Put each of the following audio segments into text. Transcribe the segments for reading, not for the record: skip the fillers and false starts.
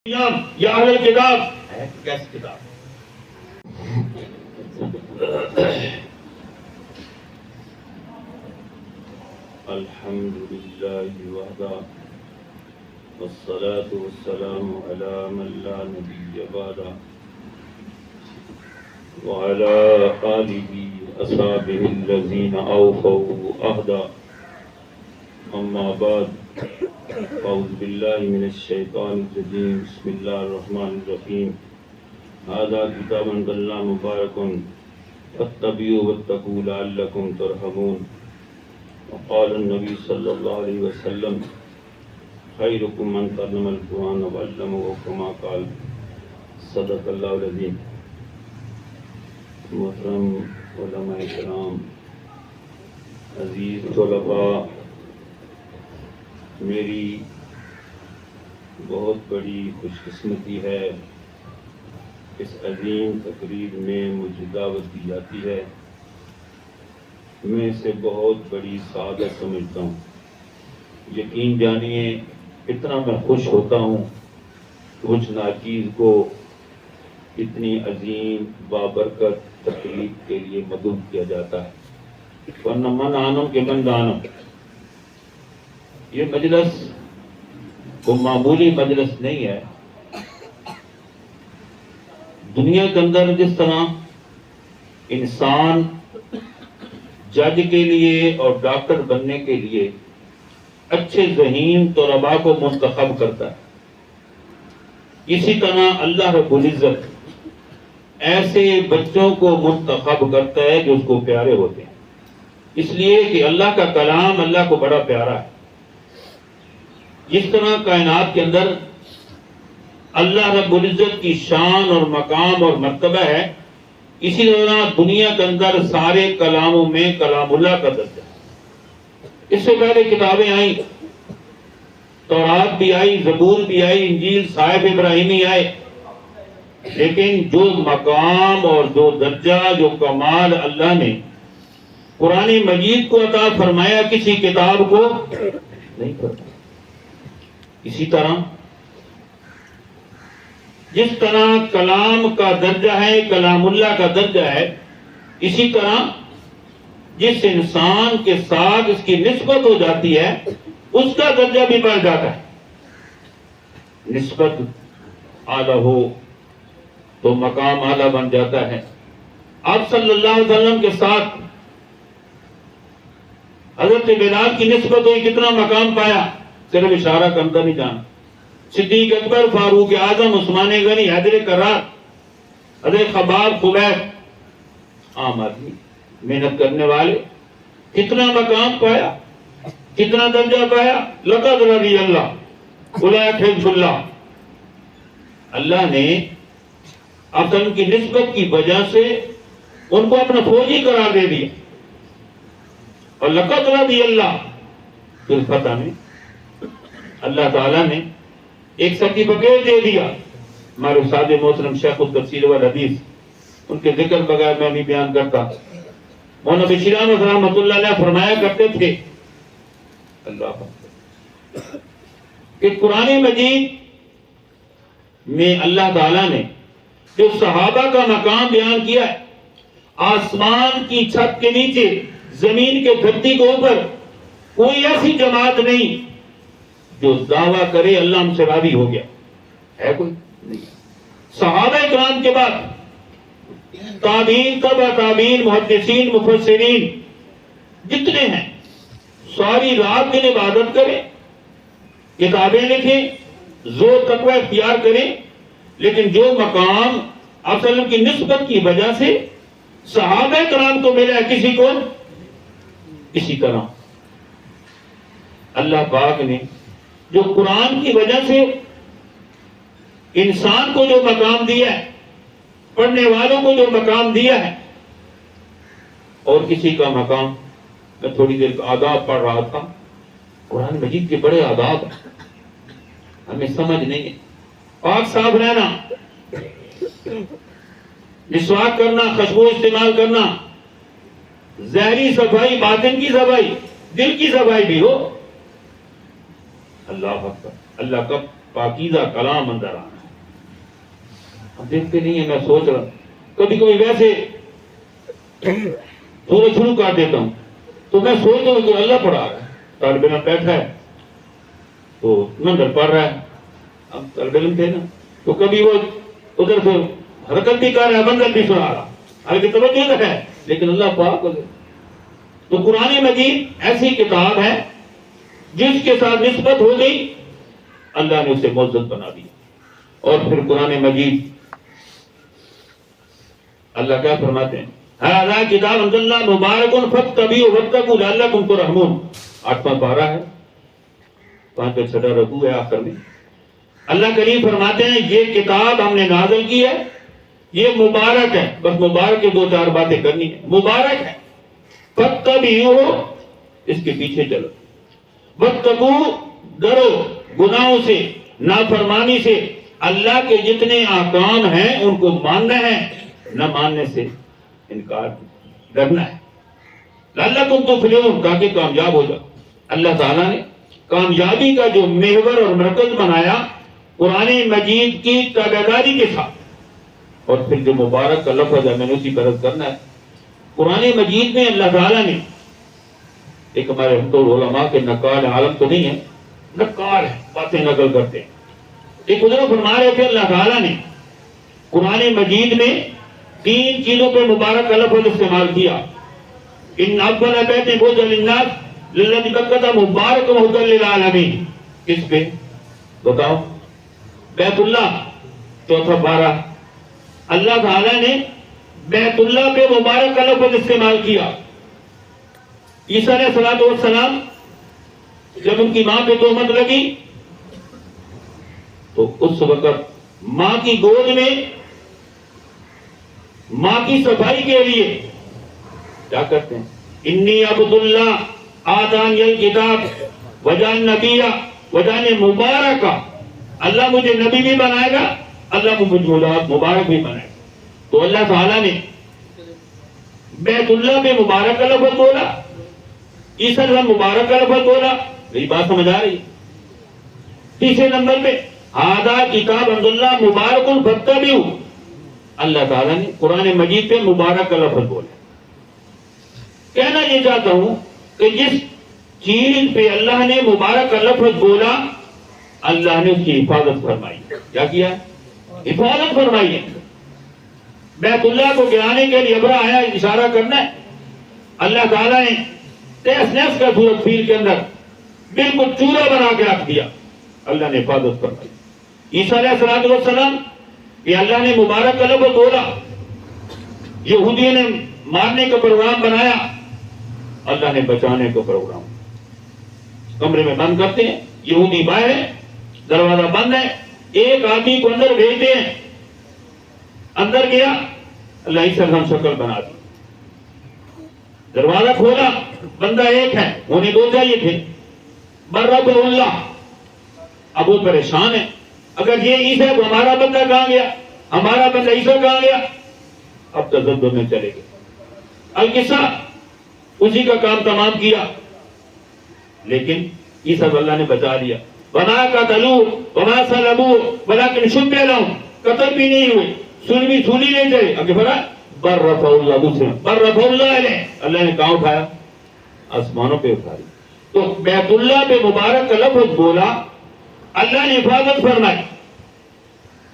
یا اہل کتاب ہے کیسی کتاب؟ الحمدللہ وحدہ والصلاة والسلام علی من لا نبی بعدہ وعلى آلہ اصحابہ الذین اوفوا عہدہ اما بعد اعوذ باللہ من الشیطان الرجیم بسم اللہ الرحمن الرحیم ھذا کتاب انزلناہ مبارک فاتبعوہ واتقوا لعلکم ترحمون وقال النبی صلی اللہ علیہ وسلم خیرکم من تعلم القرآن وعلمہ کما قال صدق اللہ العظیم۔ محترم علماء کرام، عزیز طلباء، میری بہت بڑی خوش قسمتی ہے اس عظیم تقریب میں مجھے دعوت دی جاتی ہے۔ میں اسے بہت بڑی سعادت سمجھتا ہوں۔ یقین جانیے اتنا میں خوش ہوتا ہوں کہ مجھ ناچیز کو اتنی عظیم بابرکت تقریب کے لیے مدعو کیا جاتا ہے، ورنہ من آنم کے من دانم۔ یہ مجلس کوئی معمولی مجلس نہیں ہے۔ دنیا کے اندر جس طرح انسان جج کے لیے اور ڈاکٹر بننے کے لیے اچھے ذہین طلباء کو منتخب کرتا ہے، اسی طرح اللہ رب العزت ایسے بچوں کو منتخب کرتا ہے جو اس کو پیارے ہوتے ہیں، اس لیے کہ اللہ کا کلام اللہ کو بڑا پیارا ہے۔ جس طرح کائنات کے اندر اللہ رب العزت کی شان اور مقام اور مرتبہ ہے، اسی طرح دنیا کے اندر سارے کلاموں میں کلام اللہ کا درجہ ہے۔ اس سے پہلے کتابیں آئیں، تورات بھی آئی، زبور بھی آئی، انجیل، صحائف ابراہیمی آئے، لیکن جو مقام اور جو درجہ، جو کمال اللہ نے قرآن مجید کو عطا فرمایا کسی کتاب کو نہیں فرمایا۔ اسی طرح جس طرح کلام کا درجہ ہے، کلام اللہ کا درجہ ہے، اسی طرح جس انسان کے ساتھ اس کی نسبت ہو جاتی ہے اس کا درجہ بھی بڑھ جاتا ہے۔ نسبت اعلیٰ ہو تو مقام اعلیٰ بن جاتا ہے۔ آپ صلی اللہ علیہ وسلم کے ساتھ حضرت بلال کی نسبت ہوئی، کتنا مقام پایا، صرف اشارہ کرتا نہیں جانا۔ صدیق اکبر، فاروق اعظم، عثمان غنی، حیدر کرار، حضرت خباب، خبیب، عام آدمی، محنت کرنے والے، کتنا مقام پایا، کتنا درجہ پایا۔ لقد رضی اللہ اولئک حزب اللہ۔ اللہ نے اپن کی نسبت کی وجہ سے ان کو اپنا فوجی قرار دے دیا، اور لقد رضی اللہ پھر فتح میں اللہ تعالیٰ نے ایک سرٹیفکیٹ دے دیا۔ ہمارے استاد محترم شیخ التفسیر والحدیث، ان کے ذکر بغیر میں نہیں بیان کرتا، مولانا بشیر احمد رحمۃ اللہ علیہ فرمایا کرتے تھے اللہ کہ قرآن مجید میں اللہ تعالیٰ نے جو صحابہ کا مقام بیان کیا ہے، آسمان کی چھت کے نیچے، زمین کے دھرتی کے اوپر کوئی ایسی جماعت نہیں جو دعویٰ کرے اللہ ہم سے راضی ہو گیا، ہے کوئی نہیں۔ صحابہ کرام کے بعد تابعین، تبع تابعین، محدثین، مفسرین جتنے ہیں، ساری رات دن عبادت کریں، کتابیں لکھیں، زور تقوی اختیار کریں، لیکن جو مقام اصل کی نسبت کی وجہ سے صحابہ کرام کو ملا کسی کو، اسی طرح اللہ پاک نے جو قرآن کی وجہ سے انسان کو جو مقام دیا ہے، پڑھنے والوں کو جو مقام دیا ہے، اور کسی کا مقام، میں تھوڑی دیر آداب پڑھ رہا تھا، قرآن مجید کے بڑے آداب ہیں، ہمیں سمجھ نہیں ہے۔ پاک صاف رہنا، مسواک کرنا، خوشبو استعمال کرنا، ظاہری صفائی، باطن کی صفائی، دل کی صفائی بھی ہو۔ اللہ اکبر، اللہ کا پاکیزہ کلام اندر آنا ہے۔ ہم دیکھتے نہیں ہیں. میں سوچ رہا ہوں کبھی کبھی ویسے سورج شروع کر دیتا ہوں تو میں سوچتا ہوں کہ اللہ پڑھا رہا ہے, طالب علم بیٹھا ہے تو نظر پڑھ رہا ہے. ہم طالب علم تھے نا, تو کبھی وہ ادھر سے حرکت بھی کر رہا ہے, منظر بھی سنا رہا, حالانکہ توجہ ہے, لیکن اللہ پاک. تو قرآن مجید ایسی کتاب ہے جس کے ساتھ نسبت ہو گئی اللہ نے اسے معزز بنا دیا. اور پھر قرآن مجید اللہ کیا فرماتے ہیں, ھذا کتاب انزلنا مبارک فاتبعوہ واتقوا لعلکم ترحمون. 8واں پارہ ہے, 5-6 رکوع ہے آخر میں. اللہ کریم فرماتے ہیں یہ کتاب ہم نے نازل کی ہے, یہ مبارک ہے. بس مبارک کے 2-4 باتیں کرنی ہے. مبارک ہے, فاتبعوہ اس کے پیچھے چلو, واتقوا ڈرو گناہوں سے, نافرمانی سے. اللہ کے جتنے احکام ہیں ان کو ماننا ہے, نہ ماننے سے انکار کرنا ہے. لعلکم تفلحون, تاکہ کامیاب ہو جاؤ. اللہ تعالیٰ نے کامیابی کا جو محور اور مرکز بنایا قرآن مجید کی تابعداری کے ساتھ. اور پھر جو مبارک کا لفظ ہے میں نے اسی پر عرض کرنا ہے. قرآن مجید میں اللہ تعالیٰ نے ایک ہمارے علماء کے نقال عالم تو نہیں ہے, نقال ہے, باتیں نقل کرتے ہیں. ایک حضرت فرما رہے تھے اللہ تعالیٰ نے قرآن مجید میں 3 چیزوں پہ مبارک کا لفظ استعمال کیا. ان اول بیت وضع للناس للذی ببکۃ مبارک وہدی للعالمین. کس پہ بتاؤ؟ بیت اللہ, 4واں پارہ. اللہ تعالیٰ نے بیت اللہ پہ مبارک کا لفظ استعمال کیا. عیسیٰ علیہ السلام جب ان کی ماں پہ تہمت لگی تو اس وقت ماں کی گود میں ماں کی صفائی کے لیے کیا کرتے ہیں, انی عبد اللہ آتانی الکتاب وجعلنی نبیا وجعلنی مبارکا. اللہ مجھے نبی بھی بنائے گا, اللہ مجھے مبارک بھی بنائے گا. تو اللہ تعالیٰ نے بیت اللہ پہ مبارک کا لفظ بولا, عیسیٰ علیہ السلام مبارک کا لفظ بولا. میری بات سمجھ آ رہی ہے؟ تیسرے نمبر پہ ھذا کتاب انزلنا مبارک فاتبعوہ. اللہ تعالیٰ نے قرآن مجید پہ مبارک کا لفظ بولا. کہنا یہ چاہتا ہوں کہ جس چیز پہ اللہ نے مبارک کا لفظ بولا اللہ نے اس کی حفاظت فرمائی. کیا کیا؟ حفاظت فرمائی ہے. بیت اللہ کو گرانے کے لیے ابرا آیا, اشارہ کرنا ہے. اللہ تعالیٰ نے تیس نیس کا سورۃ فیل کے اندر بالکل چورا بنا کے رکھ دیا. اللہ نے حفاظت فرمائی. عیسیٰ علیہ السلام یہ اللہ نے مبارک کا لفظ بولا, یہودیوں نے مارنے کا پروگرام بنایا, اللہ نے بچانے کا پروگرام. کمرے میں بند کرتے ہیں, یہودی باہر ہے, دروازہ بند ہے, ایک آدمی کو اندر بھیجتے ہیں, اندر گیا, اللہ عیسیٰ علیہ السلام شکل بنا دی. دروازہ کھولا, بندہ ایک ہے, انہیں 2 چاہیے تھے. برب اللہ, اب وہ پریشان ہے, اگر یہ عیسیٰ ہے تو ہمارا بندہ کہاں گیا, ہمارا بندہ عیسیٰ کہاں گیا. اب تذبذب میں چلے گئے. القصہ اسی کا کام تمام کیا, لیکن عیسیٰ اللہ نے بچا لیا. وما قتلوہ وما صلبوہ ولکن شبہ لہم, قتل بھی نہیں ہوئے, سولی نہیں چلے. اب فرمایا بل رفعہ اللہ دوسرا, بل رفعہ اللہ علیہ, اللہ نے کہاں اٹھایا؟ آسمانوں پہ اٹھایا. تو بیت اللہ پہ مبارک کا لفظ بولا, اللہ نے حفاظت فرمائی.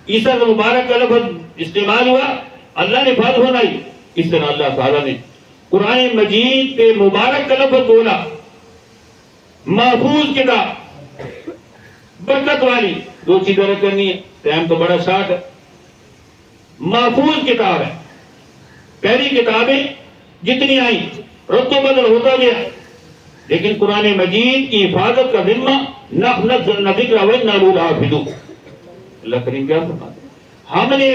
عیسیٰ کا مبارک کا لفظ استعمال ہوا, اللہ نے حفاظت فرمائی. اس طرح اللہ تعالیٰ نے قرآن مجید پہ مبارک کا لفظ بولا. محفوظ کتاب, برکت والی. 2 چیزیں کرنی ہے, ٹائم تو بڑا شارٹ ہے. محفوظ کتاب ہے. پہلی کتابیں جتنی آئیں رد و بدل ہوتا گیا, لیکن قرآن مجید کی حفاظت کا ذمہ نحن نزلنا الذکر وإنا لہ لحافظون. اللہ کریم کیا فرماتے ہیں, ہم نے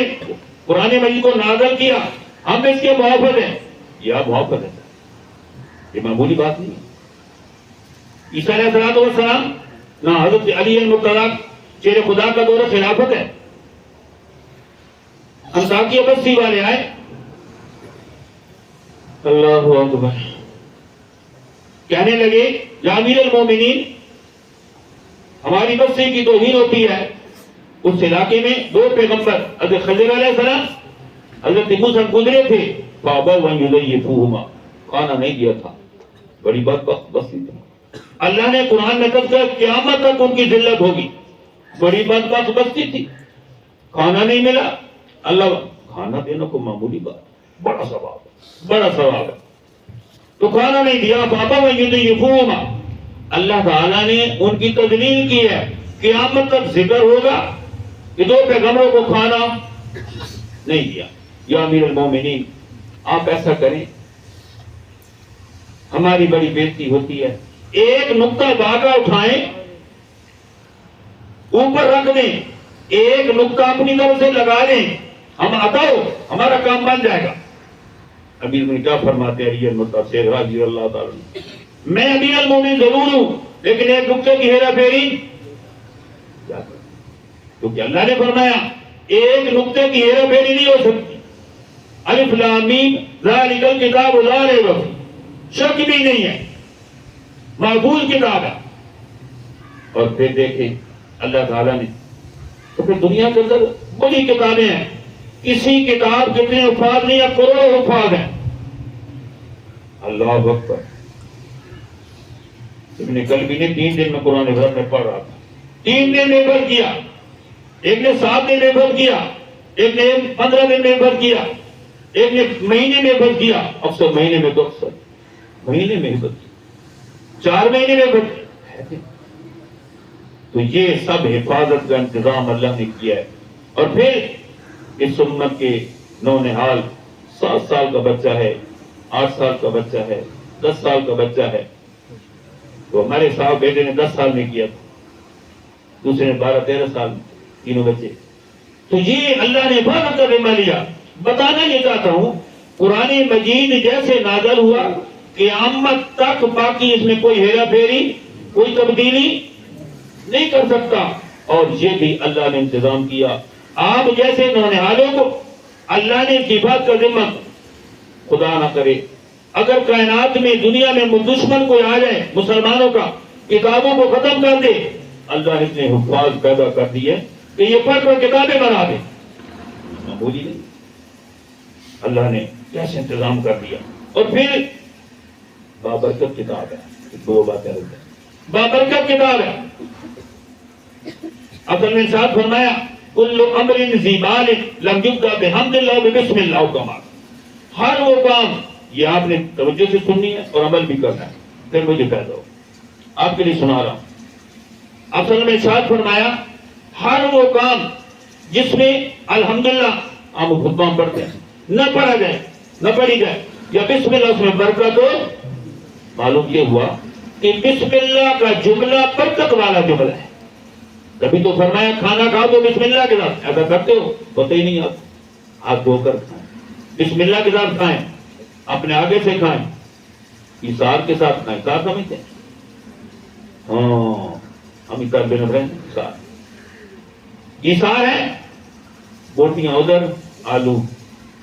قرآن مجید کو نازل کیا, ہم اس کے محافظ ہیں. یا محافظ ہے, یہ معمولی بات نہیں ہے. عیسیٰ علیہ السلام نہ حضرت علی المرتضیٰ شیر خدا کا دور خلافت ہے. انطاکیہ بستی والے آئے, اللہ اکبر, کہنے لگے یا امیر المومنین, ہماری بستی کی توہین ہوتی ہے, اس علاقے میں 2 پیغمبر حضرت خضر علیہ السلام حضرت موسیٰ گزرے تھے، فَأَبَوْا أَن يُضَيِّفُوهُمَا، کھانا نہیں دیا تھا، بڑی بدبخت بستی تھی۔ اللہ نے قرآن میں کہا قیامت تک ان کی ذلت ہوگی، بڑی بدبخت بستی تھی، کھانا نہیں ملا۔ اللہ کھانا دینا کو معمولی بات، بڑا ثواب ہے، بڑا ثواب ہے، تو کھانا نہیں دیا۔ فَأَبَوْا أَن يُضَيِّفُوهُمَا، اللہ تعالیٰ نے ان کی تذلیل کی ہے، قیامت تک ذکر ہوگا کہ 2 پیغمبروں کو کھانا نہیں دیا۔ یا امیر المومنین، آپ ایسا کریں، ہماری بڑی بےزتی ہوتی ہے، ایک نقطہ دھاگا اٹھائیں، اوپر رکھ دیں، ایک نقطہ اپنی طرف سے لگا دیں، ہم عطاؤ، ہمارا کام بن جائے گا۔ امیر میں کیا فرماتے ہیں علی المتاثر رضی اللہ تعالیٰ عنہ، میں امیر المومنین ضرور ہوں لیکن ایک نقطے کی ہیرا پھیری کیا کروں، کیونکہ اللہ نے فرمایا ایک نقطے کی ہیرا پھیری نہیں ہو سکتی۔ الف لام میم ذالک الکتاب لا ریب فیہ، شک بھی نہیں ہے، محفوظ کتاب ہے۔ اور پھر دیکھیں اللہ تعالیٰ نے تو پھر دنیا کے اندر بڑی کتابیں ہیں، کسی کتاب کتنے حفاظ نہیں ہے، کروڑوں حفاظ ہیں۔ اللہ اکبر، ابن کلبی نے 3 دن میں قرآن بھر میں پڑھ رہا تھا، 3 دن میں بھر کیا، ایک نے 7 دن میں بھر کیا، ایک نے 15 دن میں بھر کیا، ایک نے مہینے میں بھر کیا، اکثر مہینے میں تو اکثر مہینے میں بھر کیا، 4 مہینے میں بھر کیا۔ تو یہ سب حفاظت کا انتظام اللہ نے کیا ہے۔ اور پھر اس امت کے نونہال 7 سال کا بچہ ہے، 8 سال کا بچہ ہے، 10 سال کا بچہ ہے، تو ہمارے صاحب بیٹے نے 10 سال میں کیا تھا، دوسرے نے 12-13 سال، تینوں بچے۔ تو یہ اللہ نے حفاظت کا ذمہ لیا۔ بتانا یہ چاہتا ہوں قرآن مجید جیسے نازل ہوا قیامت تک باقی اس میں کوئی ہیرا پھیری، کوئی تبدیلی نہیں کر سکتا، اور یہ بھی اللہ نے انتظام کیا۔ آپ جیسے نونہالوں کو اللہ نے حفاظت کا ذمہ، خدا نہ کرے اگر کائنات میں دنیا میں دشمن کوئی آ جائے مسلمانوں کا، کتابوں کو ختم کر دے، اللہ نے اتنے حفاظ پیدا کر دیے کہ یہ پڑھ کر کتابیں بنا دے، معمولی نہیں، اللہ نے کیسے انتظام کر دیا۔ اور پھر بابرکت کتاب ہے، 2 باتیں رکھتے ہیں، بابرکت کتاب ہے۔ اصل میں ارشاد فرمایا کل امر ذی بال لم یبدأ بحمد اللہ وبسم اللہ کما، ہر وہ کام، یہ آپ نے توجہ سے سننی ہے اور عمل بھی کرنا ہے، پھر مجھے پیدا ہو، آپ کے لیے سنا رہا ہوں۔ اصل میں ارشاد فرمایا ہر وہ کام جس میں الحمدللہ، ہم خطبہ پڑھتے ہیں، نہ پڑھا جائے، نہ پڑھی جائے، یا بسم اللہ اس میں برکت ہو، معلوم یہ ہوا کہ بسم اللہ کا جملہ برکت والا جملہ ہے۔ کبھی تو فرمایا کھانا کھاؤ تو بسم اللہ کے ساتھ، ایسا کرتے ہو؟ پتہ ہی نہیں، آپ ہاتھ دھو کر کھائیں، بسم اللہ کے ساتھ کھائیں، اپنے آگے سے کھائیں، ایثار کے ساتھ کھائیں، ایثار سمجھتے ہیں؟ ہاں، ہم ایثار بے نظر ہیں، ایثار ہے، بوٹیاں ادھر، آلو،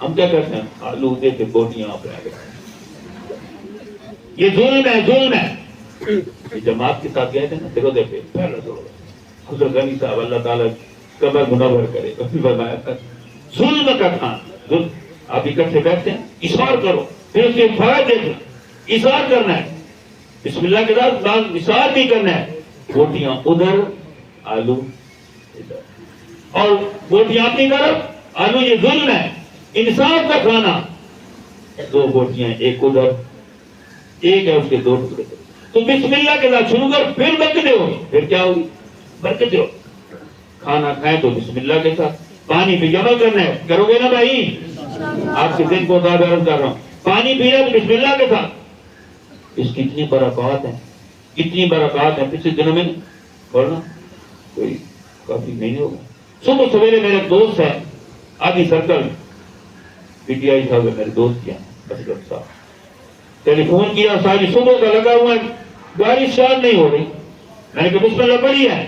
ہم کیا کرتے ہیں؟ آلو دے کے بوٹیاں اپنے آگے، یہ ظلم ہے، ظلم ہے۔ یہ جماعت کے ساتھ گئے تھے نا سرودے پہ، پہلا سرودہ، حضرت غنی صاحب اللہ تعالیٰ قبر منور کرے، فرمایا تھا ظلم کا کھانا، ظلم، آپ اکٹھے بیٹھتے ہیں، ایثار کرو، پھر اس کے فوائد دیکھنا، ایثار کرنا ہے، بسم اللہ کے ساتھ ایثار بھی کرنا ہے، بوٹیاں ادھر، آلو ادھر، اور بوٹیاں اپنی طرف، آلو، یہ ظلم ہے۔ انصاف کا کھانا، 2 بوٹیاں ایک ادھر، ایک ہے اس کے 2 ٹکڑے، تو بسم اللہ کے ساتھ شروع کر، پھر برکتیں ہوگی، پھر کیا ہوگی؟ برکتیں ہوگی۔ کھانا کھائیں تو بسم اللہ کے ساتھ، پانی بھی جمع کرنا ہے، کرو گے نا بھائی؟ آپ کے دن کو عرض کر رہا ہوں، پانی پینا تو بسم اللہ کے ساتھ۔ اس کی اتنی برکات ہیں، اتنی برکات ہیں، پچھلے دنوں میں پڑھنا کوئی کافی نہیں ہوگا۔ صبح سویرے میرے دوست ہے آدھی سرکل پی ٹی آئی صاحب، میرے دوست کیا اسکر صاحب، ٹیلی فون کیا، ساری صبح کا لگا ہوا ہے، گاڑی اسٹارٹ نہیں ہو رہی، میں نے کہا بسم اللہ پڑھی ہے،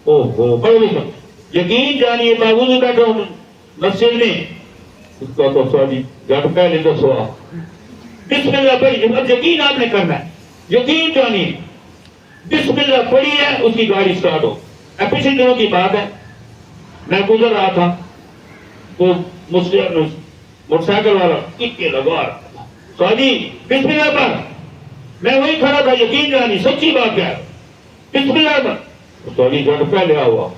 اوہ پڑھو بسم، یقین جانیے باوجود بیٹھا ہوں مسجد میں، اس کا تو سوادی جاٹ پہلے تو سوا بسم اللہ پڑھی، اب یقین آپ نے کرنا ہے، یقین جانیے بسم اللہ پڑھی ہے، اس کی گاڑی اسٹارٹ ہو۔ اب پچھلے دنوں کی بات ہے، میں گزر رہا تھا تو موٹر سائیکل والا کٹے لگا رہا تھا، سعودی بسم اللہ پر، میں وہی کھڑا تھا، یقین جانی سچی بات ہے، بسم اللہ پر، سعودی جڑ پہ لیا ہوا،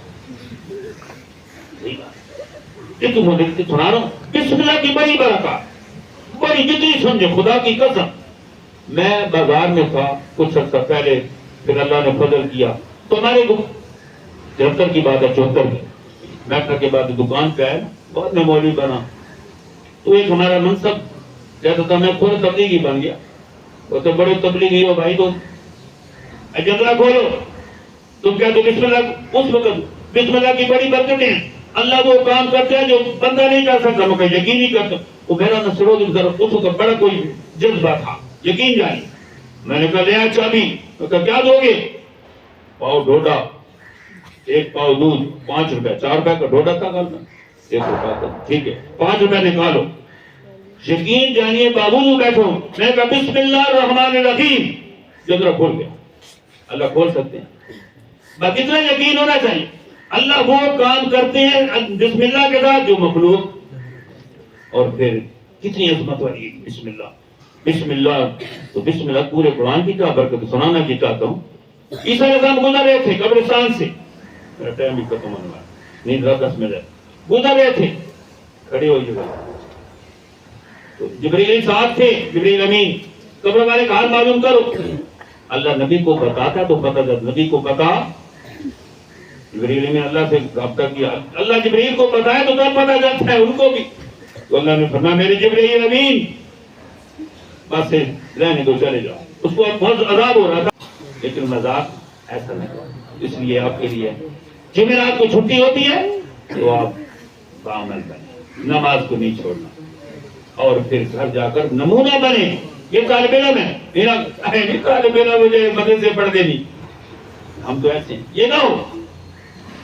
یہ تم سنا رہا ہوں، بسم اللہ کی بڑی برکات، بڑی جتنی سمجھے، خدا کی قسم۔ میں بازار میں تھا کچھ عرصہ پہلے، پھر اللہ نے فضل کیا تو ہمارے 73 کی بات ہے، 74 کی میٹر کے بعد دکان پہ آئے، بعد میں مولوی بنا، تو ایک ہمارا منصب کہتا تھا میں خود تبلیغی بن گیا، وہ تو بڑے تبلیغی ہو بھائی، تم جنگلہ کھولو، تم کیا تو بسم اللہ، اس وقت بسم اللہ کی بڑی برکتیں ہیں، اللہ وہ کام کرتے ہیں جو بندہ نہیں کر سکتا، میں یقین نہیں کرتا، وہ میرا نصرو دل طرف اس وقت بڑا کوئی جذبہ تھا، یقین جانی، میں نے کہا لے آ چابی، میں کہا کیا دو گے؟ پاؤ ڈوڈا، ایک پاؤ دودھ، 5 روپے، 4 روپے کا ڈوڈا تھا گھر میں، 1 روپے کا، ٹھیک ہے 5 روپے نکالو، یقین جانیے بابو بیٹھو، میں کہا بسم اللہ الرحمن الرحیم، جگرہ کھول گیا، اللہ کھول سکتے ہیں، باقی اتنا یقین ہونا چاہیے، اللہ وہ کام کرتے ہیں بسم اللہ کے ساتھ جو مخلوق، اور پھر کتنی عظمت والی بسم اللہ، بسم اللہ، تو بسم اللہ پورے قرآن کی کیا برکت سنانا کی چاہتا ہوں۔ عیسیٰ علیہ السلام گزر رہے تھے قبرستان سے، میرا ٹائم بھی ختم ہونے والا، نیند 10 منٹ، گزر رہے تھے، کھڑے ہو جگہ، تو جبریل ساتھ تھے، جبریل امین، قبر والے کا حال معلوم کرو، اللہ نبی کو بتاتا تو پتہ جب نبی کو پتا، جبریل نے اللہ سے رابطہ کیا، اللہ جبریل کو بتایا تو تب پتہ چلتا ہے ان کو بھی، تو اللہ نے فرمایا میرے جبریل امین بس سے رہنے دو، چلے جاؤ، اس کو بہت عذاب ہو رہا تھا، لیکن مذاق ایسا نہیں، اس لیے آپ کے لیے جمعرات کو چھٹی ہوتی ہے تو آپ بعمل بنے، نماز کو نہیں چھوڑنا، اور پھر گھر جا کر نمونہ بنے، یہ طالب علم ہے، میرا طالب علم مجھے مدرسے پڑھ دینی، ہم تو ایسے ہیں، یہ نہ ہو،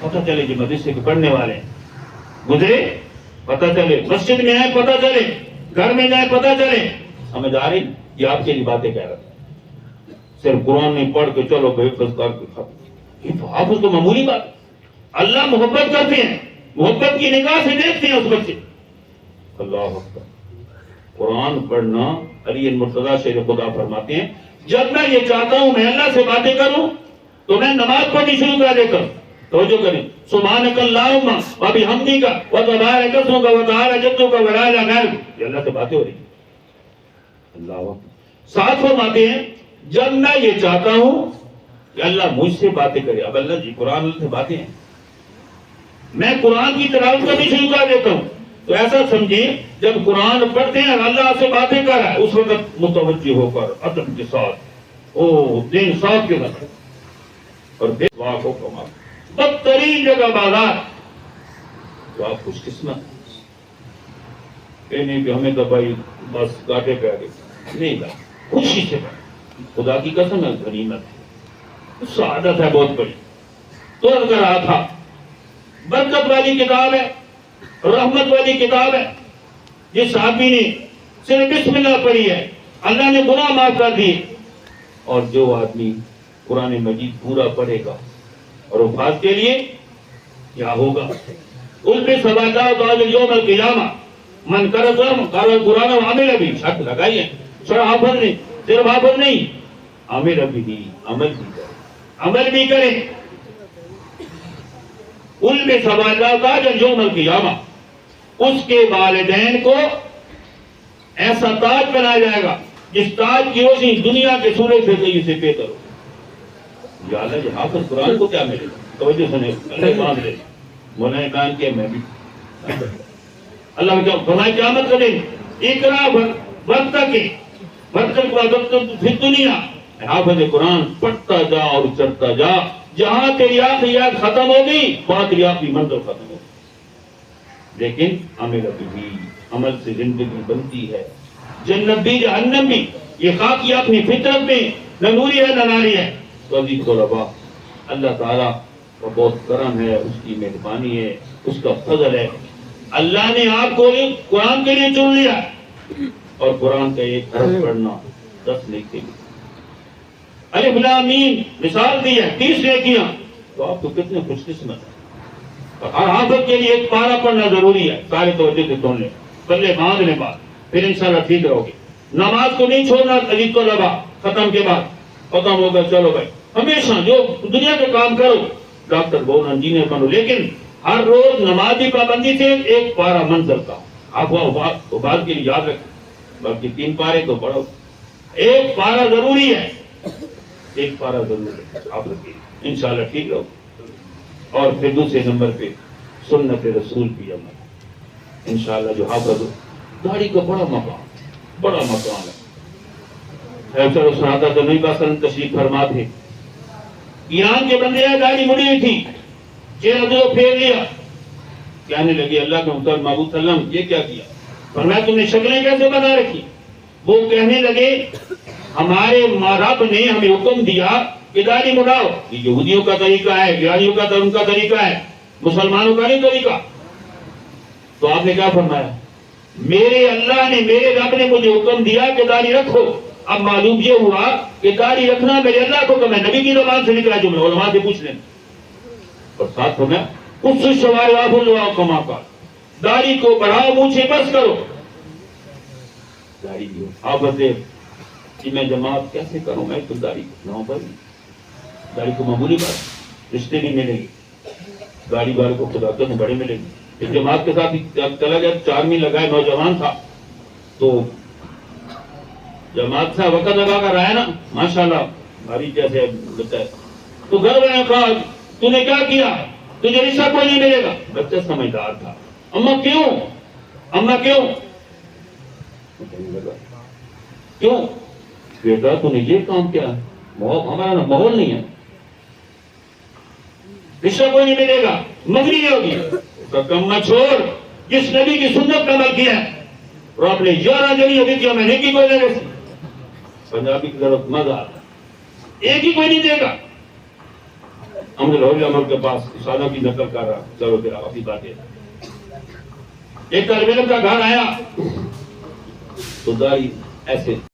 پتہ چلے کہ مدرسے کے پڑھنے والے ہیں، گزرے پتہ چلے، مسجد میں آئے پتہ چلے، گھر میں جائے پتہ چلے، سمجھ آ رہی؟ یہ آپ کے لیے باتیں کہہ رہا تھا، صرف قرآن نہیں پڑھ کے چلو بھائی حفظ کر کے ختم، یہ حافظ تو معمولی بات، اللہ محبت کرتے ہیں، محبت کی نگاہ سے دیکھتے ہیں اس بچے، اللہ اکبر، قرآن پڑھنا، علی المرتضیٰ شیر خدا فرماتے ہیں جب میں یہ چاہتا ہوں میں اللہ سے باتیں کروں تو میں نماز پڑھنی شروع کر دیتا ہوں، توجہ کریں، سبحانک اللہم و بحمدک و تبارک اسمک و تعالی جدک و لا الہ غیرک، یہ اللہ سے باتیں ہو رہی ہیں، اللہ اکبر، ساتھ فرماتے ہیں جب میں یہ چاہتا ہوں کہ اللہ مجھ سے باتیں کرے، اب اللہ جی قرآن اللہ سے باتیں ہیں، میں قرآن کی تلاوت کرنی شروع کر دیتا ہوں، تو ایسا سمجھیں جب قرآن پڑھتے ہیں اللہ سے باتیں کر رہا ہے، اس وقت متوجہ ہو کر ادب کے ساتھ دین صاحب کے ساتھ، اور بے واق ہو کما بدترین جگہ بازار، تو آپ خوش قسمت نہیں کہ ہمیں تو بھائی بس گاٹے پہ آگے نہیں گا، خوشی سے خدا کی قسم ہے، غنیمت ہے، سعادت ہے بہت بڑی، تو کر رہا تھا، برکت والی کتاب ہے، رحمت والی کتاب ہے، جس صحابی نے صرف بسم اللہ پڑھی ہے اللہ نے گناہ معاف کر دیے، اور جو آدمی قرآن مجید پورا پڑھے گا اور وفات کے لیے کیا ہوگا، اس پہ سباقہ بعد یوم القیامہ من کرم قال قرآن عامل بھی، شرط لگائی ہے، صرف حافظ نہیں، عامل بھی، عمل بھی کرے، عمل بھی کرے، ان میں سوال کا جب یوم القیامہ اس کے والدین کو ایسا تاج بنایا جائے گا جس تاج کی روشنی دنیا کے سورج سے کہیں سے بہتر ہو، یا اللہ جی حافظ قرآن کو کیا ملے گا، توجہ سنے، اللہ باندھ لے، مولانا کہاں کیا میں بھی اللہ کیا فرمائے قیامت کا دن اقرا برتک پھر دنیا، حافظ قرآن پڑھتا جا اور چڑھتا جا، جہاں تیری آخری یاد ختم ہوگی وہاں تیری آخری منزل ختم ہوگی، لیکن عمل بھی، عمل سے زندگی بنتی ہے، جنت بھی جہنم بھی، یہ خاکی اپنی فطرت میں نہ نوری ہے نہ ناری ہے، تو عزیز طلباء اللہ تعالیٰ کا بہت کرم ہے، اس کی مہربانی ہے، اس کا فضل ہے، اللہ نے آپ کو قرآن کے لیے چن لیا، اور قرآن کا ایک حرف پڑھنا 10 نیکی بھی، الف لام میم مثال دی ہے 30 نیکیاں، تو آپ تو کتنے خوش قسمت ہیں، اور حافظ کے لیے ایک پارا پڑھنا ضروری ہے. سارے توجہ سے سن لیں, پلے باندھ لیں بات, پھر انشاءاللہ ٹھیک رہو گے. نماز کو نہیں چھوڑنا عزیز طلبا, ختم کے بعد ختم ہوگا چلو بھائی ہمیشہ جو دنیا کے کام کرو, ڈاکٹر بنو, انجینئر بنو, لیکن ہر روز نمازی پابندی سے ایک پارا منزل کا. آپ وہ بات کے لیے یاد رکھیں, باقی 3 پارے تو پڑھو, ایک پارا ضروری ہے, ایک پارا ضروری ہے, آپ رکھیے انشاءاللہ ٹھیک رہو. اور پھر دوسرے نمبر پہ سنت رسول کی عمل, انشاءاللہ جو حافظ داڑھی کا بڑا مقام ہے. چلو سناتا تو نہیں پاسن تشریف فرما تھے, ایران کے بندے داڑھی مڑی ہوئی تھی, چہرہ جو پھیر لیا, کہنے لگے اللہ کے محترم محبوب صلی اللہ علیہ وسلم یہ کیا کیا؟ فرمایا تم نے شکلیں کیسے بنا رکھی؟ وہ کہنے لگے ہمارے رب نے ہمیں حکم دیا کہ داڑھی مڑاؤ. یہ یہودیوں کا طریقہ ہے, بیاریوں کا ان کا طریقہ ہے, مسلمانوں کا نہیں طریقہ. تو آپ نے کیا فرمایا؟ میرے اللہ نے, میرے رب نے مجھے حکم دیا کہ داڑھی رکھو. اب معلوم یہ ہوا کہ داڑھی رکھنا میرے اللہ کو حکم ہے, نبی کی زبان سے نکلا جملہ, علماء سے پوچھ لیں. اور ساتھ فرمایا اس شوائب اللہ کما کا, داڑھی کو بڑھاؤ, مونچھیں بس کرو. داڑھی آپ بتائیں کہ میں جماعت کیسے کروں, میں تو داڑھی نہ بھائی, داڑھی کو معمولی بات, رشتے نہیں ملیں گے, داڑھی والے کو خدا کے بڑے ملیں گے. ایک جماعت کے ساتھ چلا گیا, 4 مہینے لگائے, نوجوان تھا, تو جماعت سے وقت لگا کر آیا نا, ماشاءاللہ بھاری جیسے بچہ ہے, تو گھر والے کہا تو نے کیا کیا, تجھے رشتہ کوئی نہیں ملے گا. بچہ سمجھدار تھا, اما کیوں, اما کیوں, کیوں بیٹا تو نے یہ کام کیا, ہمارا ماحول نہیں ہے, رشتہ کوئی نہیں ملے گا, مغری نہیں ہوگی. کما چھوڑ, جس نبی کی سنت کا عمل کیا ہے اور آپ نے 11 جنی ابھی کیا, میں نے کی کوئی نہیں. پنجابی کی طرف مزہ آتا ہے, ایک ہی کوئی نہیں دے گا. عمر کے پاس سادہ کی نقل کر رہا, چلو پھر آپ کی باتیں. ایک طالب علم کا گھر آیا تو داڑھی ایسے